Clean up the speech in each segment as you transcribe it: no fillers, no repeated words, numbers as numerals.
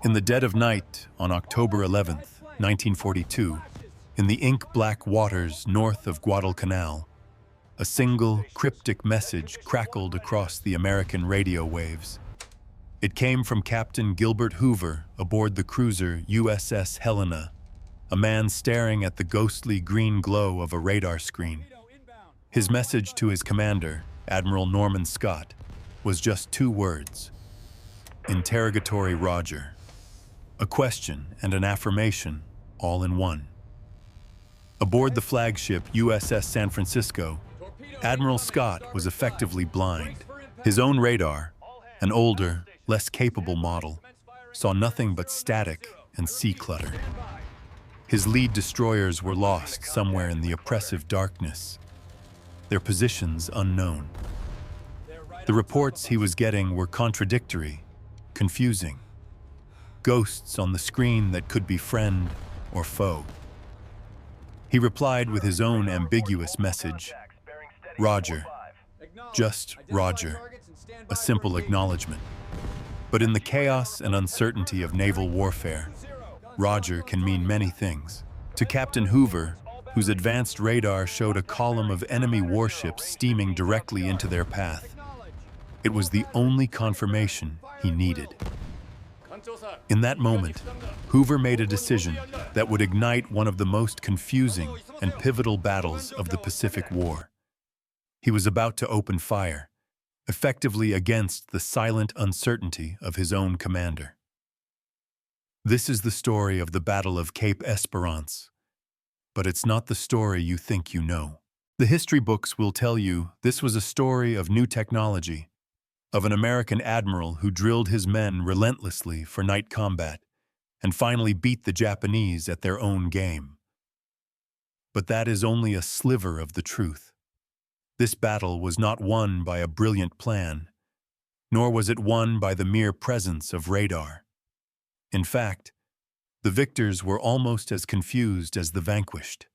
In the dead of night on October 11th, 1942, in the ink-black waters north of Guadalcanal, a single, cryptic message crackled across the American radio waves. It came from Captain Gilbert Hoover aboard the cruiser USS Helena, a man staring at the ghostly green glow of a radar screen. His message to his commander, Admiral Norman Scott, was just 2 words: Interrogatory, Roger. A question and an affirmation, all in one. Aboard the flagship USS San Francisco, Admiral Scott was effectively blind. His own radar, an older, less capable model, saw nothing but static and sea clutter. His lead destroyers were lost somewhere in the oppressive darkness, their positions unknown. The reports he was getting were contradictory, confusing. Ghosts on the screen that could be friend or foe. He replied with his own ambiguous message: Roger. Just Roger. A simple acknowledgement. But in the chaos and uncertainty of naval warfare, Roger can mean many things. To Captain Hoover, whose advanced radar showed a column of enemy warships steaming directly into their path, it was the only confirmation he needed. In that moment, Hoover made a decision that would ignite one of the most confusing and pivotal battles of the Pacific War. He was about to open fire, effectively against the silent uncertainty of his own commander. This is the story of the Battle of Cape Esperance, but it's not the story you think you know. The history books will tell you this was a story of new technology, of an American admiral who drilled his men relentlessly for night combat and finally beat the Japanese at their own game. But that is only a sliver of the truth. This battle was not won by a brilliant plan, nor was it won by the mere presence of radar. In fact, the victors were almost as confused as the vanquished.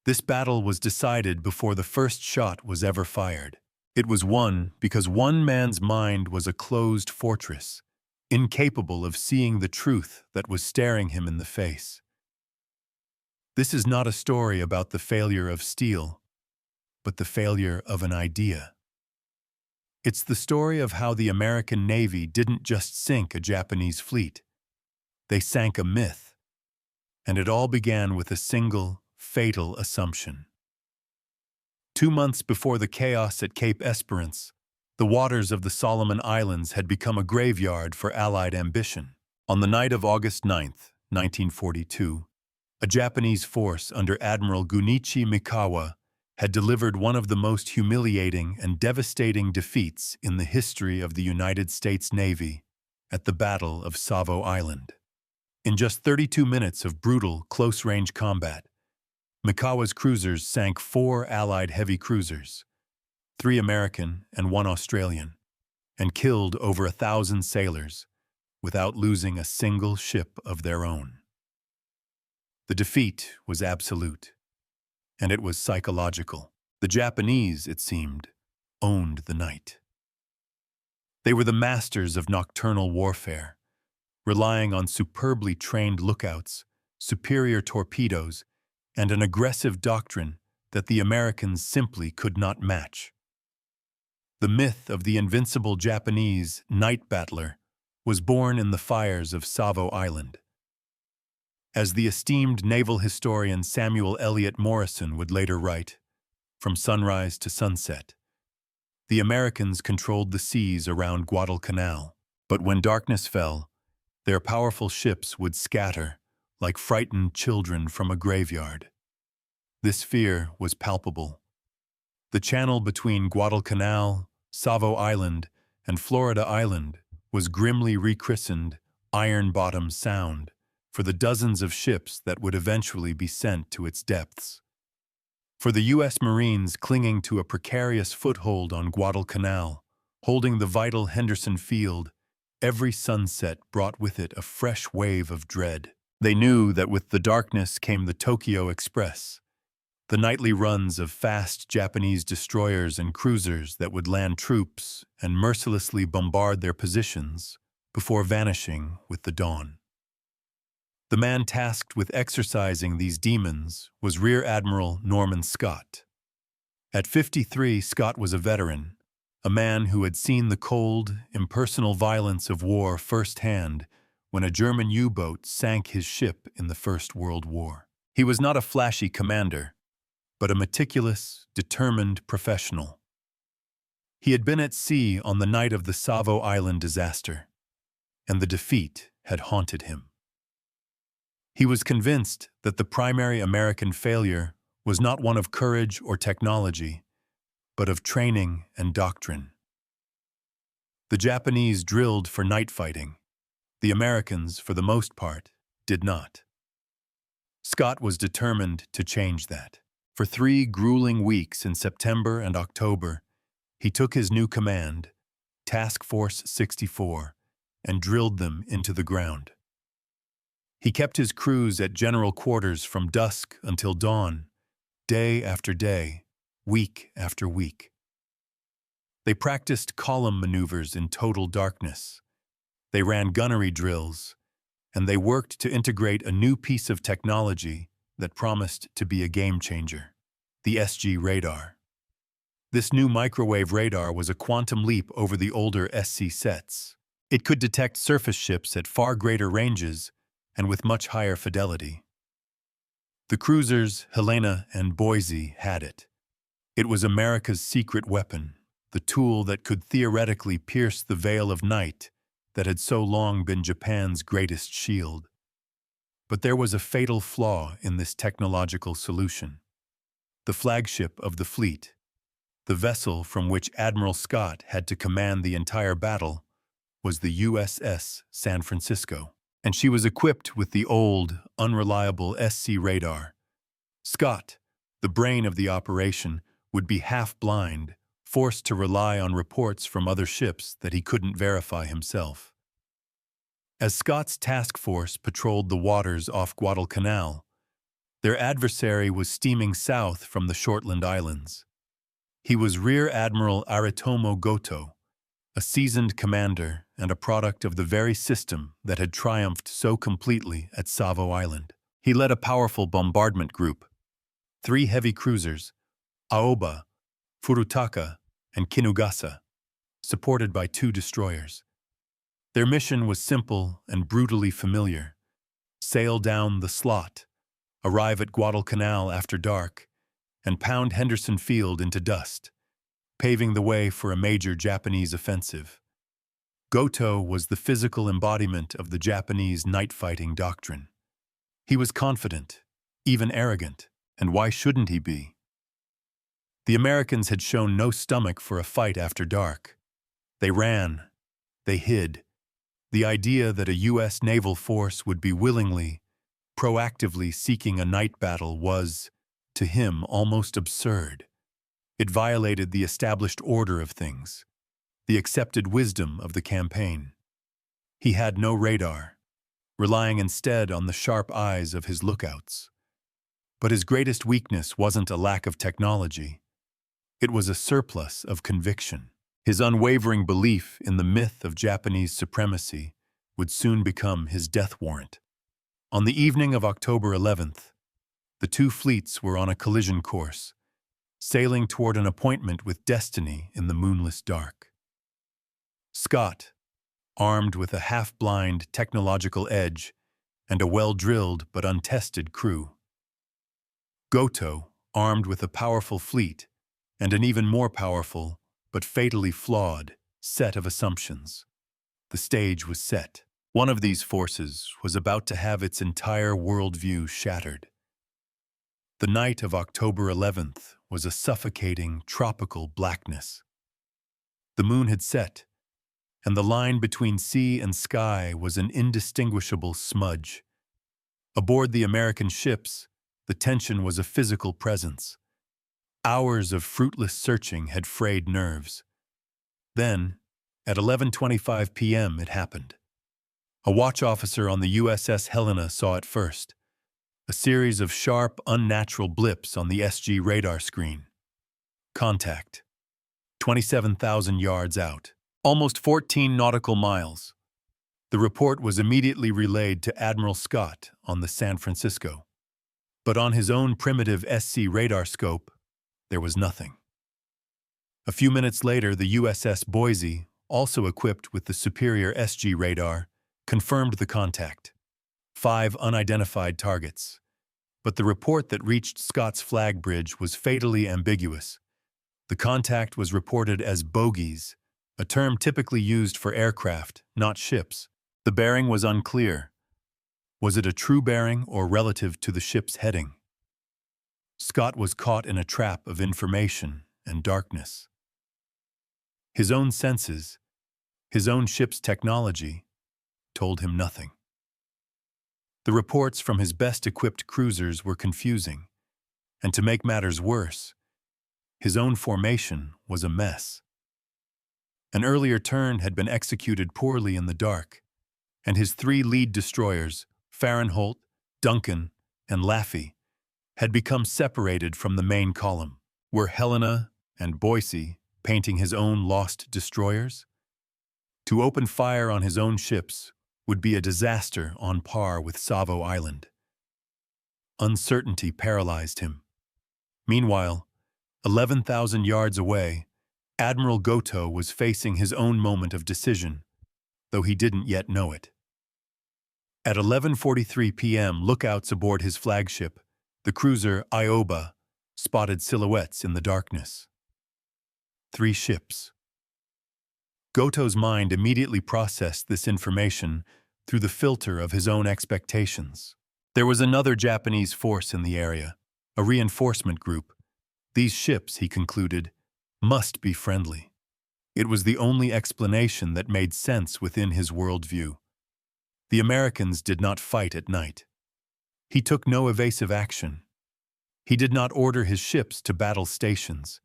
This battle was decided before the first shot was ever fired. It was won because one man's mind was a closed fortress, incapable of seeing the truth that was staring him in the face. This is not a story about the failure of steel, but the failure of an idea. It's the story of how the American Navy didn't just sink a Japanese fleet. They sank a myth, and it all began with a single, fatal assumption. 2 months before the chaos at Cape Esperance, the waters of the Solomon Islands had become a graveyard for Allied ambition. On the night of August 9th, 1942, a Japanese force under Admiral Gunichi Mikawa had delivered one of the most humiliating and devastating defeats in the history of the United States Navy at the Battle of Savo Island. In just 32 minutes of brutal, close-range combat, Mikawa's cruisers sank 4 Allied heavy cruisers, 3 American and 1 Australian, and killed over 1,000 sailors without losing a single ship of their own. The defeat was absolute, and it was psychological. The Japanese, it seemed, owned the night. They were the masters of nocturnal warfare, relying on superbly trained lookouts, superior torpedoes, and an aggressive doctrine that the Americans simply could not match. The myth of the invincible Japanese night battler was born in the fires of Savo Island. As the esteemed naval historian Samuel Eliot Morison would later write, from sunrise to sunset, the Americans controlled the seas around Guadalcanal, but when darkness fell, their powerful ships would scatter like frightened children from a graveyard. This fear was palpable. The channel between Guadalcanal, Savo Island, and Florida Island was grimly rechristened Iron Bottom Sound for the dozens of ships that would eventually be sent to its depths. For the U.S. Marines clinging to a precarious foothold on Guadalcanal, holding the vital Henderson Field, every sunset brought with it a fresh wave of dread. They knew that with the darkness came the Tokyo Express, the nightly runs of fast Japanese destroyers and cruisers that would land troops and mercilessly bombard their positions before vanishing with the dawn. The man tasked with exorcising these demons was Rear Admiral Norman Scott. At 53, Scott was a veteran, a man who had seen the cold, impersonal violence of war firsthand when a German U-boat sank his ship in the First World War. He was not a flashy commander, but a meticulous, determined professional. He had been at sea on the night of the Savo Island disaster, and the defeat had haunted him. He was convinced that the primary American failure was not one of courage or technology, but of training and doctrine. The Japanese drilled for night fighting. The Americans, for the most part, did not. Scott was determined to change that. For 3 grueling weeks in September and October, he took his new command, Task Force 64, and drilled them into the ground. He kept his crews at general quarters from dusk until dawn, day after day, week after week. They practiced column maneuvers in total darkness. They ran gunnery drills, and they worked to integrate a new piece of technology that promised to be a game-changer, the SG radar. This new microwave radar was a quantum leap over the older SC sets. It could detect surface ships at far greater ranges and with much higher fidelity. The cruisers Helena and Boise had it. It was America's secret weapon, the tool that could theoretically pierce the veil of night that had so long been Japan's greatest shield. But there was a fatal flaw in this technological solution. The flagship of the fleet, the vessel from which Admiral Scott had to command the entire battle, was the USS San Francisco, and she was equipped with the old, unreliable SC radar. Scott, the brain of the operation, would be half-blind, forced to rely on reports from other ships that he couldn't verify himself. As Scott's task force patrolled the waters off Guadalcanal, their adversary was steaming south from the Shortland Islands. He was Rear Admiral Aritomo Goto, a seasoned commander and a product of the very system that had triumphed so completely at Savo Island. He led a powerful bombardment group, 3 heavy cruisers, Aoba, Furutaka, and Kinugasa, supported by 2 destroyers. Their mission was simple and brutally familiar: sail down the slot, arrive at Guadalcanal after dark, and pound Henderson Field into dust, paving the way for a major Japanese offensive. Goto was the physical embodiment of the Japanese night-fighting doctrine. He was confident, even arrogant, and why shouldn't he be? The Americans had shown no stomach for a fight after dark. They ran. They hid. The idea that a U.S. naval force would be willingly, proactively seeking a night battle was, to him, almost absurd. It violated the established order of things, the accepted wisdom of the campaign. He had no radar, relying instead on the sharp eyes of his lookouts. But his greatest weakness wasn't a lack of technology. It was a surplus of conviction. His unwavering belief in the myth of Japanese supremacy would soon become his death warrant. On the evening of October 11th, the 2 fleets were on a collision course, sailing toward an appointment with destiny in the moonless dark. Scott, armed with a half-blind technological edge and a well-drilled but untested crew. Goto, armed with a powerful fleet and an even more powerful, but fatally flawed, set of assumptions. The stage was set. One of these forces was about to have its entire worldview shattered. The night of October 11th was a suffocating, tropical blackness. The moon had set, and the line between sea and sky was an indistinguishable smudge. Aboard the American ships, the tension was a physical presence. Hours of fruitless searching had frayed nerves. Then, at 11:25 p.m., it happened. A watch officer on the USS Helena saw it first. A series of sharp, unnatural blips on the SG radar screen. Contact. 27,000 yards out. Almost 14 nautical miles. The report was immediately relayed to Admiral Scott on the San Francisco. But on his own primitive SC radar scope, there was nothing. A few minutes later, the USS Boise, also equipped with the superior SG radar, confirmed the contact. 5 unidentified targets. But the report that reached Scott's flag bridge was fatally ambiguous. The contact was reported as bogies, a term typically used for aircraft, not ships. The bearing was unclear. Was it a true bearing or relative to the ship's heading? Scott was caught in a trap of information and darkness. His own senses, his own ship's technology, told him nothing. The reports from his best-equipped cruisers were confusing, and to make matters worse, his own formation was a mess. An earlier turn had been executed poorly in the dark, and his 3 lead destroyers, Fahrenholt, Duncan, and Laffey, had become separated from the main column. Were Helena and Boise painting his own lost destroyers? To open fire on his own ships would be a disaster on par with Savo Island. Uncertainty paralyzed him. Meanwhile, 11,000 yards away, Admiral Goto was facing his own moment of decision, though he didn't yet know it. At 11:43 p.m., lookouts aboard his flagship, the cruiser Ioba, spotted silhouettes in the darkness. 3 ships. Goto's mind immediately processed this information through the filter of his own expectations. There was another Japanese force in the area, a reinforcement group. These ships, he concluded, must be friendly. It was the only explanation that made sense within his worldview. The Americans did not fight at night. He took no evasive action. He did not order his ships to battle stations.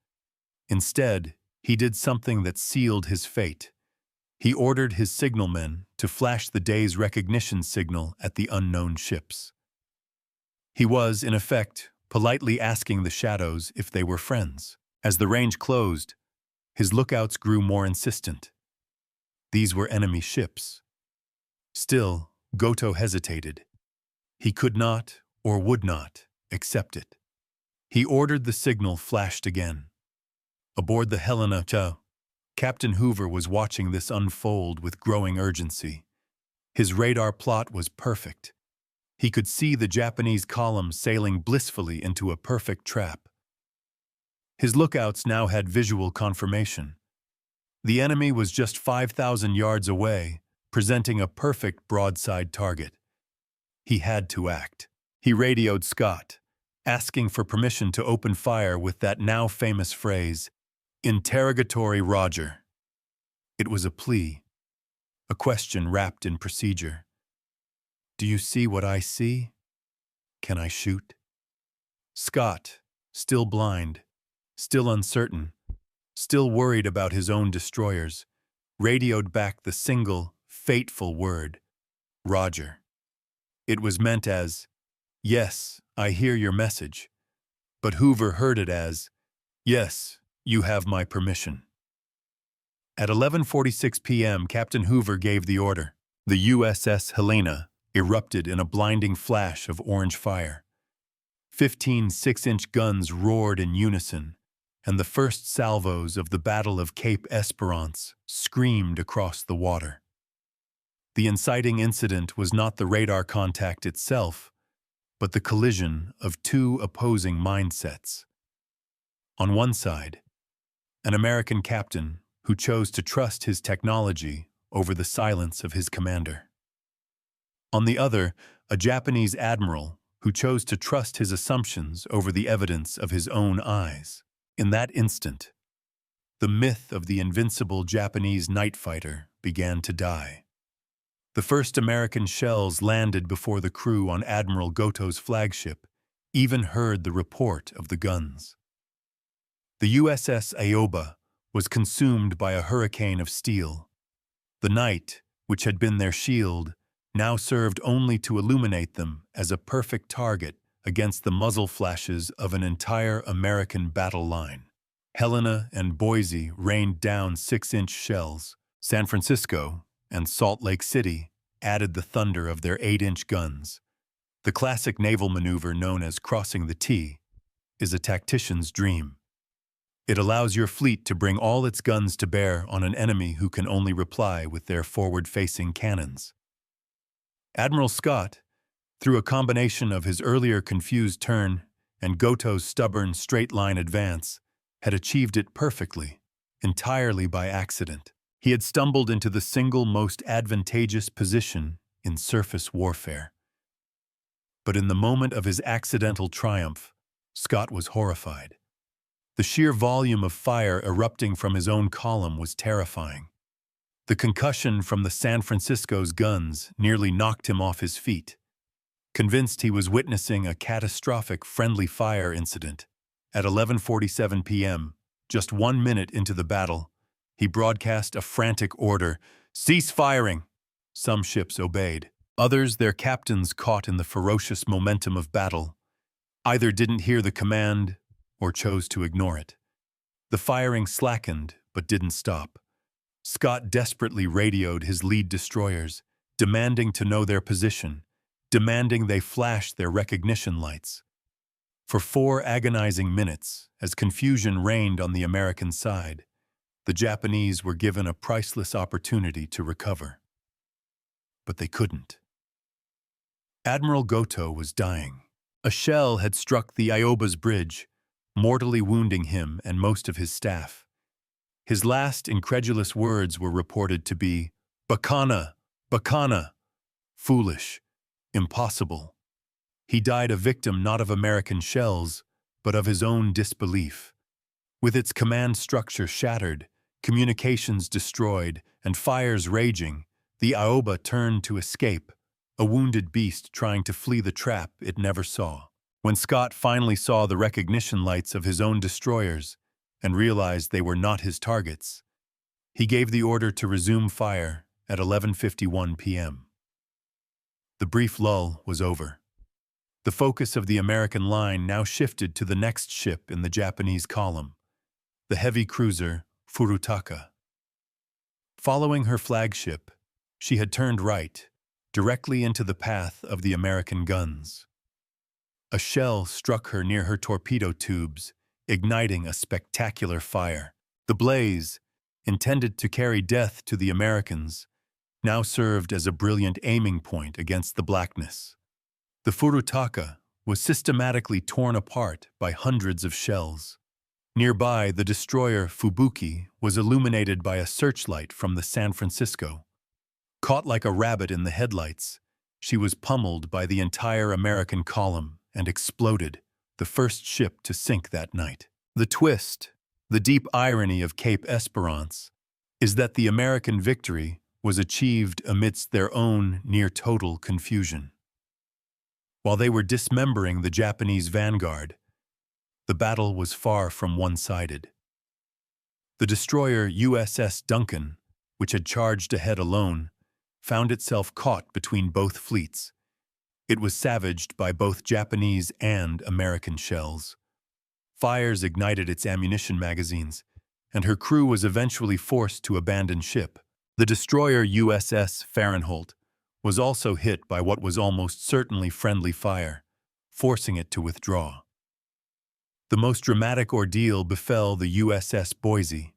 Instead, he did something that sealed his fate. He ordered his signalmen to flash the day's recognition signal at the unknown ships. He was, in effect, politely asking the shadows if they were friends. As the range closed, his lookouts grew more insistent. These were enemy ships. Still, Goto hesitated. He could not, or would not, accept it. He ordered the signal flashed again. Aboard the Helena, Captain Hoover was watching this unfold with growing urgency. His radar plot was perfect. He could see the Japanese column sailing blissfully into a perfect trap. His lookouts now had visual confirmation. The enemy was just 5,000 yards away, presenting a perfect broadside target. He had to act. He radioed Scott, asking for permission to open fire with that now famous phrase, "Interrogatory, Roger." It was a plea, a question wrapped in procedure. Do you see what I see? Can I shoot? Scott, still blind, still uncertain, still worried about his own destroyers, radioed back the single, fateful word, Roger. It was meant as, "Yes, I hear your message," but Hoover heard it as, "Yes, you have my permission." At 11:46 p.m., Captain Hoover gave the order. The USS Helena erupted in a blinding flash of orange fire. 15 6-inch guns roared in unison, and the first salvos of the Battle of Cape Esperance screamed across the water. The inciting incident was not the radar contact itself, but the collision of 2 opposing mindsets. On one side, an American captain who chose to trust his technology over the silence of his commander. On the other, a Japanese admiral who chose to trust his assumptions over the evidence of his own eyes. In that instant, the myth of the invincible Japanese night fighter began to die. The first American shells landed before the crew on Admiral Goto's flagship even heard the report of the guns. The USS Ioba was consumed by a hurricane of steel. The night, which had been their shield, now served only to illuminate them as a perfect target against the muzzle flashes of an entire American battle line. Helena and Boise rained down 6-inch shells. San Francisco and Salt Lake City added the thunder of their 8-inch guns. The classic naval maneuver known as crossing the T is a tactician's dream. It allows your fleet to bring all its guns to bear on an enemy who can only reply with their forward-facing cannons. Admiral Scott, through a combination of his earlier confused turn and Goto's stubborn straight-line advance, had achieved it perfectly, entirely by accident. He had stumbled into the single most advantageous position in surface warfare. But in the moment of his accidental triumph, Scott was horrified. The sheer volume of fire erupting from his own column was terrifying. The concussion from the San Francisco's guns nearly knocked him off his feet. Convinced he was witnessing a catastrophic friendly fire incident, at 11:47 p.m., just 1 minute into the battle, he broadcast a frantic order, "Cease firing!" Some ships obeyed. Others, their captains caught in the ferocious momentum of battle, either didn't hear the command or chose to ignore it. The firing slackened, but didn't stop. Scott desperately radioed his lead destroyers, demanding to know their position, demanding they flash their recognition lights. For 4 agonizing minutes, as confusion reigned on the American side, the Japanese were given a priceless opportunity to recover. But they couldn't. Admiral Goto was dying. A shell had struck the Ioba's bridge, mortally wounding him and most of his staff. His last incredulous words were reported to be, "Bacana! Bacana!" Foolish. Impossible. He died a victim not of American shells, but of his own disbelief. With its command structure shattered, communications destroyed, and fires raging, the Ioba turned to escape, a wounded beast trying to flee the trap it never saw. When Scott finally saw the recognition lights of his own destroyers and realized they were not his targets, he gave the order to resume fire at 11:51 p.m. The brief lull was over. The focus of the American line now shifted to the next ship in the Japanese column, the heavy cruiser Furutaka. Following her flagship, she had turned right, directly into the path of the American guns. A shell struck her near her torpedo tubes, igniting a spectacular fire. The blaze, intended to carry death to the Americans, now served as a brilliant aiming point against the blackness. The Furutaka was systematically torn apart by hundreds of shells. Nearby, the destroyer Fubuki was illuminated by a searchlight from the San Francisco. Caught like a rabbit in the headlights, she was pummeled by the entire American column and exploded, the first ship to sink that night. The twist, the deep irony of Cape Esperance, is that the American victory was achieved amidst their own near-total confusion. While they were dismembering the Japanese vanguard, the battle was far from one-sided. The destroyer USS Duncan, which had charged ahead alone, found itself caught between both fleets. It was savaged by both Japanese and American shells. Fires ignited its ammunition magazines, and her crew was eventually forced to abandon ship. The destroyer USS Fahrenholt was also hit by what was almost certainly friendly fire, forcing it to withdraw. The most dramatic ordeal befell the USS Boise.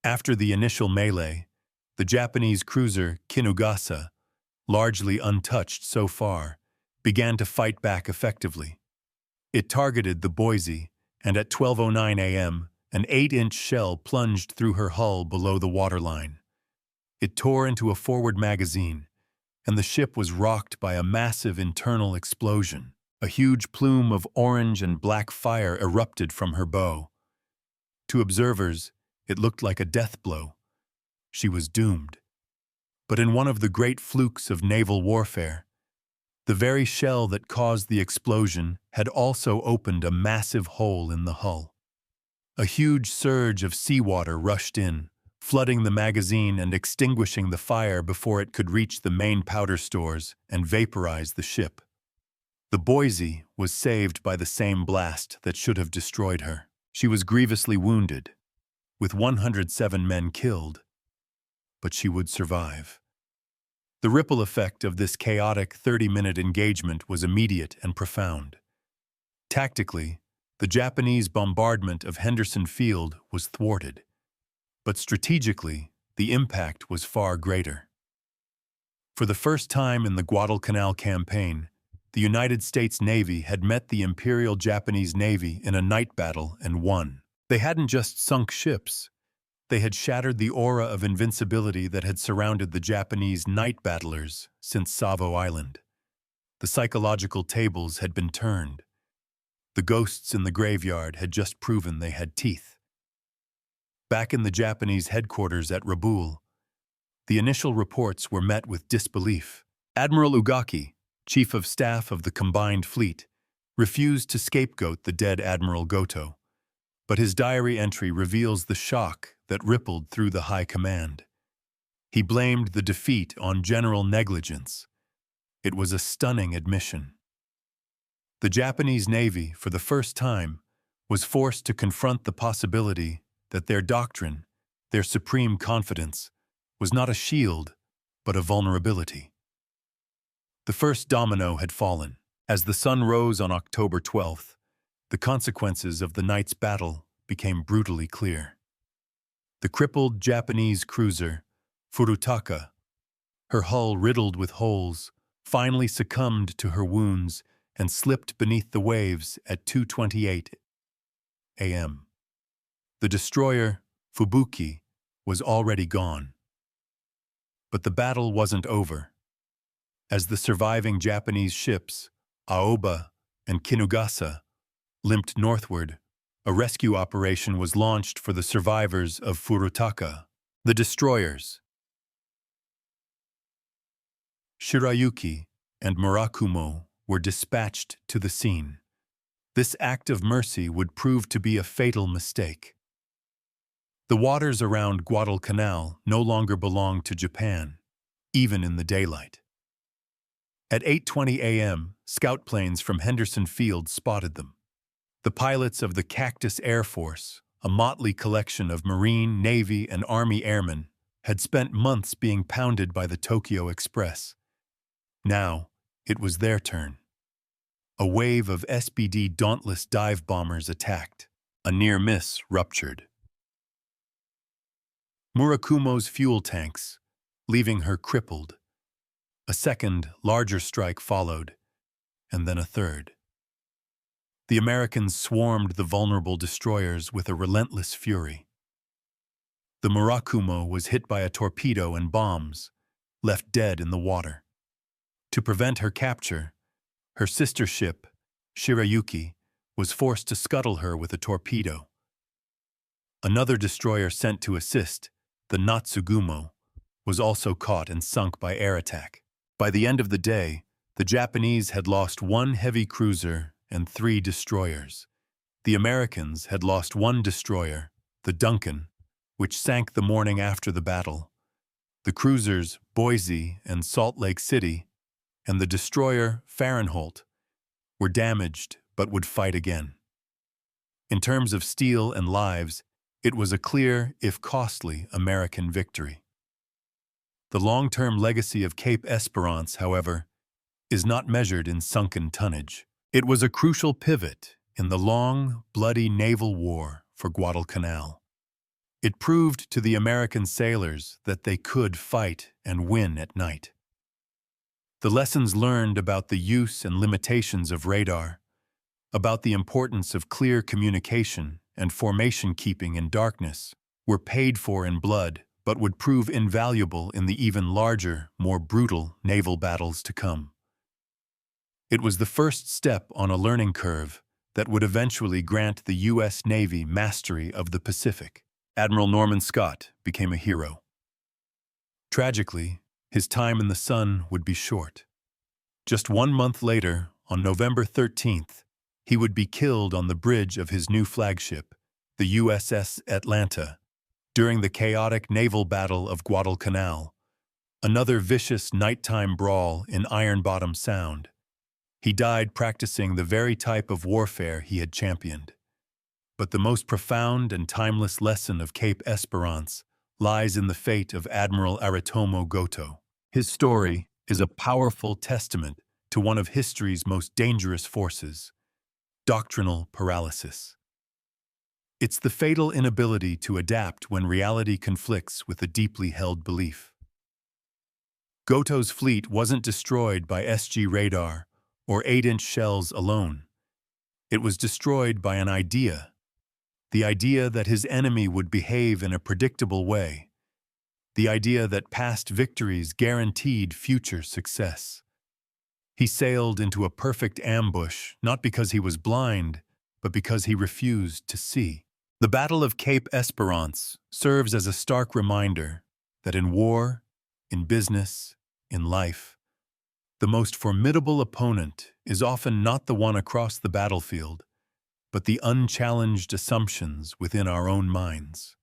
After the initial melee, the Japanese cruiser Kinugasa, largely untouched so far, began to fight back effectively. It targeted the Boise, and at 12:09 a.m., an 8-inch shell plunged through her hull below the waterline. It tore into a forward magazine, and the ship was rocked by a massive internal explosion. A huge plume of orange and black fire erupted from her bow. To observers, it looked like a death blow. She was doomed. But in one of the great flukes of naval warfare, the very shell that caused the explosion had also opened a massive hole in the hull. A huge surge of seawater rushed in, flooding the magazine and extinguishing the fire before it could reach the main powder stores and vaporize the ship. The Boise was saved by the same blast that should have destroyed her. She was grievously wounded, with 107 men killed, but she would survive. The ripple effect of this chaotic 30-minute engagement was immediate and profound. Tactically, the Japanese bombardment of Henderson Field was thwarted, but strategically, the impact was far greater. For the first time in the Guadalcanal campaign, the United States Navy had met the Imperial Japanese Navy in a night battle and won. They hadn't just sunk ships. They had shattered the aura of invincibility that had surrounded the Japanese night battlers since Savo Island. The psychological tables had been turned. The ghosts in the graveyard had just proven they had teeth. Back in the Japanese headquarters at Rabaul, the initial reports were met with disbelief. Admiral Ugaki, Chief of Staff of the Combined Fleet, refused to scapegoat the dead Admiral Goto, but his diary entry reveals the shock that rippled through the high command. He blamed the defeat on general negligence. It was a stunning admission. The Japanese Navy, for the first time, was forced to confront the possibility that their doctrine, their supreme confidence, was not a shield, but a vulnerability. The first domino had fallen. As the sun rose on October 12th, the consequences of the night's battle became brutally clear. The crippled Japanese cruiser, Furutaka, her hull riddled with holes, finally succumbed to her wounds and slipped beneath the waves at 2:28 a.m. The destroyer, Fubuki, was already gone. But the battle wasn't over. As the surviving Japanese ships, Aoba and Kinugasa, limped northward, a rescue operation was launched for the survivors of Furutaka. The destroyers, Shirayuki and Murakumo, were dispatched to the scene. This act of mercy would prove to be a fatal mistake. The waters around Guadalcanal no longer belonged to Japan, even in the daylight. At 8:20 a.m., scout planes from Henderson Field spotted them. The pilots of the Cactus Air Force, a motley collection of Marine, Navy, and Army airmen, had spent months being pounded by the Tokyo Express. Now, it was their turn. A wave of SBD Dauntless dive bombers attacked. A near miss ruptured Murakumo's fuel tanks, leaving her crippled. A second, larger strike followed, and then a third. The Americans swarmed the vulnerable destroyers with a relentless fury. The Murakumo was hit by a torpedo and bombs, left dead in the water. To prevent her capture, her sister ship, Shirayuki, was forced to scuttle her with a torpedo. Another destroyer sent to assist, the Natsugumo, was also caught and sunk by air attack. By the end of the day, the Japanese had lost one heavy cruiser and 3 destroyers. The Americans had lost one destroyer, the Duncan, which sank the morning after the battle. The cruisers, Boise and Salt Lake City, and the destroyer, Fahrenholt, were damaged but would fight again. In terms of steel and lives, it was a clear, if costly, American victory. The long-term legacy of Cape Esperance, however, is not measured in sunken tonnage. It was a crucial pivot in the long, bloody naval war for Guadalcanal. It proved to the American sailors that they could fight and win at night. The lessons learned about the use and limitations of radar, about the importance of clear communication and formation keeping in darkness, were paid for in blood but would prove invaluable in the even larger, more brutal naval battles to come. It was the first step on a learning curve that would eventually grant the U.S. Navy mastery of the Pacific. Admiral Norman Scott became a hero. Tragically, his time in the sun would be short. Just 1 month later, on November 13th, he would be killed on the bridge of his new flagship, the USS Atlanta, during the chaotic naval battle of Guadalcanal, another vicious nighttime brawl in Iron Bottom Sound. He died practicing the very type of warfare he had championed. But the most profound and timeless lesson of Cape Esperance lies in the fate of Admiral Aritomo Goto. His story is a powerful testament to one of history's most dangerous forces, doctrinal paralysis. It's the fatal inability to adapt when reality conflicts with a deeply held belief. Goto's fleet wasn't destroyed by SG radar or 8-inch shells alone. It was destroyed by an idea, the idea that his enemy would behave in a predictable way, the idea that past victories guaranteed future success. He sailed into a perfect ambush, not because he was blind, but because he refused to see. The Battle of Cape Esperance serves as a stark reminder that in war, in business, in life, the most formidable opponent is often not the one across the battlefield, but the unchallenged assumptions within our own minds.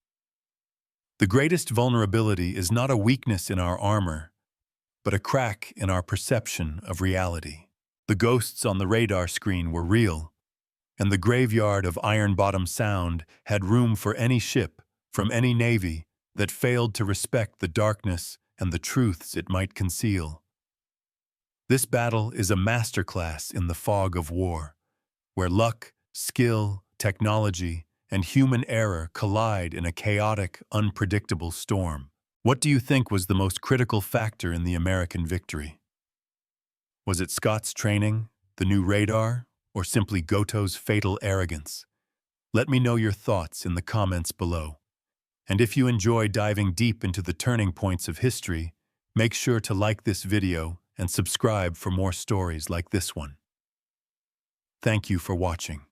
The greatest vulnerability is not a weakness in our armor, but a crack in our perception of reality. The ghosts on the radar screen were real, and the graveyard of Iron Bottom Sound had room for any ship from any navy that failed to respect the darkness and the truths it might conceal. This battle is a masterclass in the fog of war, where luck, skill, technology, and human error collide in a chaotic, unpredictable storm. What do you think was the most critical factor in the American victory? Was it Scott's training, the new radar, or simply Goto's fatal arrogance? Let me know your thoughts in the comments below. And if you enjoy diving deep into the turning points of history, make sure to like this video and subscribe for more stories like this one. Thank you for watching.